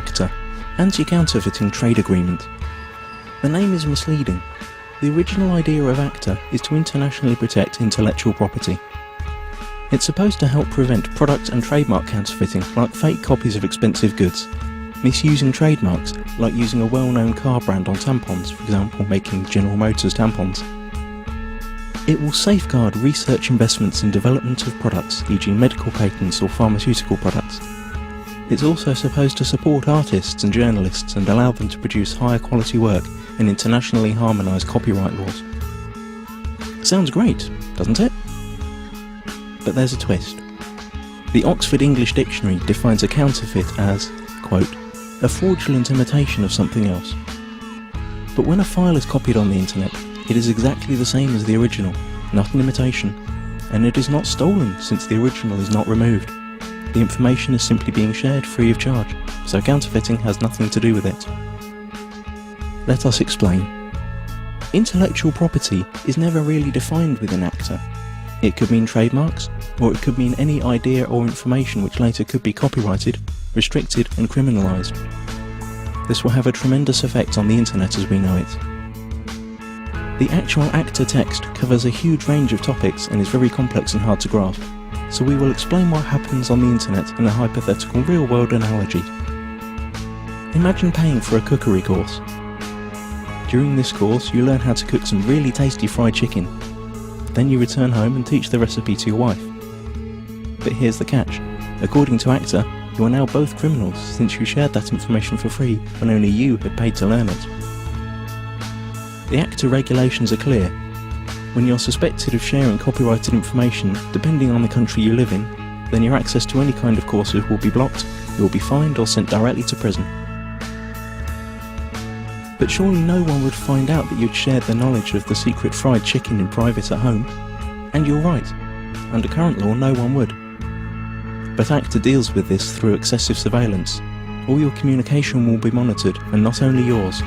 Acta, Anti-Counterfeiting Trade Agreement. The name is misleading. The original idea of Acta is to internationally protect intellectual property. It's supposed to help prevent product and trademark counterfeiting, like fake copies of expensive goods, misusing trademarks, like using a well-known car brand on tampons, for example making General Motors tampons. It will safeguard research investments in development of products, e.g. medical patents or pharmaceutical products. It's also supposed to support artists and journalists and allow them to produce higher quality work in internationally harmonised copyright laws. Sounds great, doesn't it? But there's a twist. The Oxford English Dictionary defines a counterfeit as, quote, a fraudulent imitation of something else. But when a file is copied on the internet, it is exactly the same as the original, not an imitation, and it is not stolen since the original is not removed. The information is simply being shared free of charge, so counterfeiting has nothing to do with it. Let us explain. Intellectual property is never really defined within Acta. It could mean trademarks, or it could mean any idea or information which later could be copyrighted, restricted and criminalised. This will have a tremendous effect on the internet as we know it. The actual Acta text covers a huge range of topics and is very complex and hard to grasp, so we will explain what happens on the internet in a hypothetical real-world analogy. Imagine paying for a cookery course. During this course you learn how to cook some really tasty fried chicken. Then you return home and teach the recipe to your wife. But here's the catch. According to Acta, you are now both criminals since you shared that information for free when only you had paid to learn it. The Acta regulations are clear. When you're suspected of sharing copyrighted information, depending on the country you live in, then your access to any kind of courses will be blocked, you will be fined or sent directly to prison. But surely no one would find out that you'd shared the knowledge of the secret fried chicken in private at home. And you're right. Under current law, no one would. But Acta deals with this through excessive surveillance. All your communication will be monitored, and not only yours.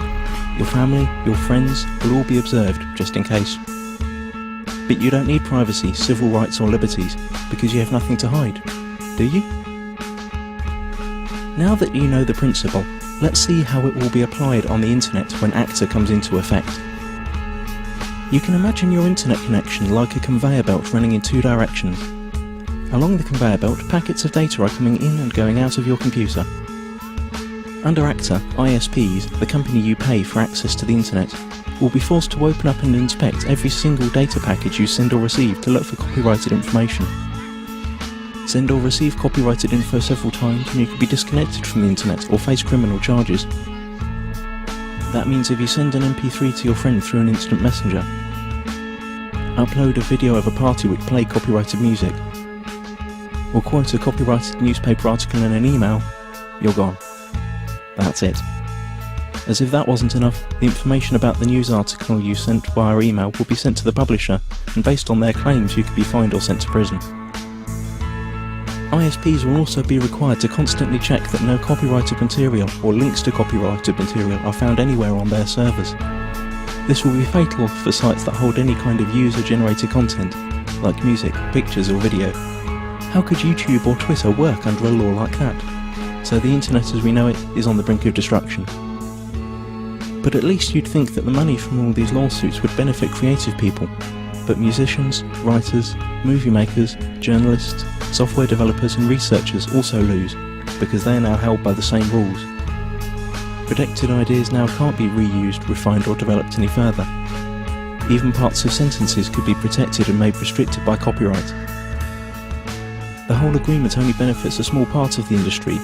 Your family, your friends will all be observed, just in case. But you don't need privacy, civil rights or liberties, because you have nothing to hide, do you? Now that you know the principle, let's see how it will be applied on the internet when Acta comes into effect. You can imagine your internet connection like a conveyor belt running in two directions. Along the conveyor belt, packets of data are coming in and going out of your computer. Under Acta, ISPs, the company you pay for access to the internet, will be forced to open up and inspect every single data package you send or receive to look for copyrighted information. Send or receive copyrighted info several times and you could be disconnected from the internet or face criminal charges. That means if you send an MP3 to your friend through an instant messenger, upload a video of a party which played copyrighted music, or quote a copyrighted newspaper article in an email, you're gone. That's it. As if that wasn't enough, the information about the news article you sent via email will be sent to the publisher, and based on their claims you could be fined or sent to prison. ISPs will also be required to constantly check that no copyrighted material or links to copyrighted material are found anywhere on their servers. This will be fatal for sites that hold any kind of user-generated content, like music, pictures or video. How could YouTube or Twitter work under a law like that? So the internet as we know it is on the brink of destruction. But at least you'd think that the money from all these lawsuits would benefit creative people. But musicians, writers, movie makers, journalists, software developers and researchers also lose, because they are now held by the same rules. Protected ideas now can't be reused, refined or developed any further. Even parts of sentences could be protected and made restricted by copyright. The whole agreement only benefits a small part of the industry,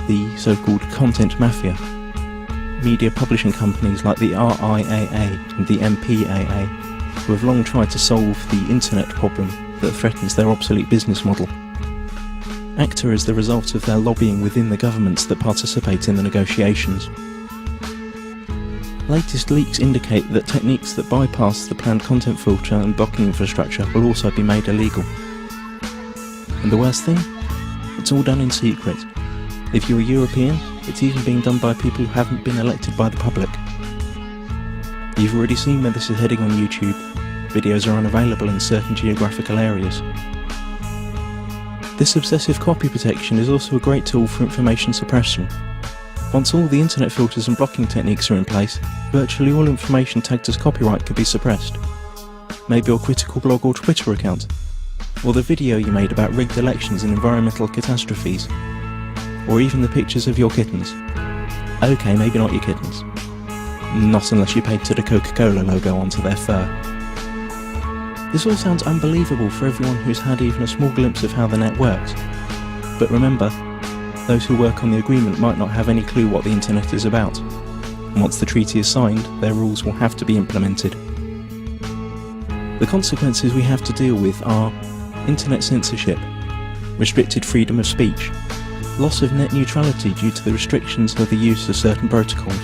the so-called content mafia. Media publishing companies like the RIAA and the MPAA, who have long tried to solve the internet problem that threatens their obsolete business model. Acta is the result of their lobbying within the governments that participate in the negotiations. Latest leaks indicate that techniques that bypass the planned content filter and blocking infrastructure will also be made illegal. And the worst thing? It's all done in secret. If you're a European, it's even being done by people who haven't been elected by the public. You've already seen where this is heading on YouTube. Videos are unavailable in certain geographical areas. This obsessive copy protection is also a great tool for information suppression. Once all the internet filters and blocking techniques are in place, virtually all information tagged as copyright could be suppressed. Maybe your critical blog or Twitter account, or the video you made about rigged elections and environmental catastrophes, or even the pictures of your kittens. Okay, maybe not your kittens. Not unless you painted a Coca-Cola logo onto their fur. This all sounds unbelievable for everyone who's had even a small glimpse of how the net works. But remember, those who work on the agreement might not have any clue what the internet is about. And once the treaty is signed, their rules will have to be implemented. The consequences we have to deal with are internet censorship, restricted freedom of speech, loss of net neutrality due to the restrictions of the use of certain protocols,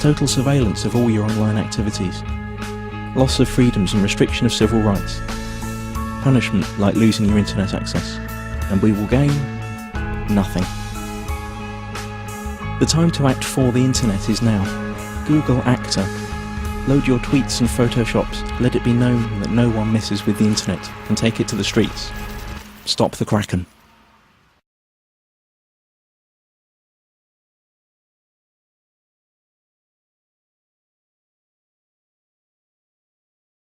total surveillance of all your online activities, loss of freedoms and restriction of civil rights, punishment like losing your internet access, and we will gain nothing. The time to act for the internet is now. Google Acta. Load your tweets and photoshops, let it be known that no one messes with the internet, and take it to the streets. Stop the Kraken.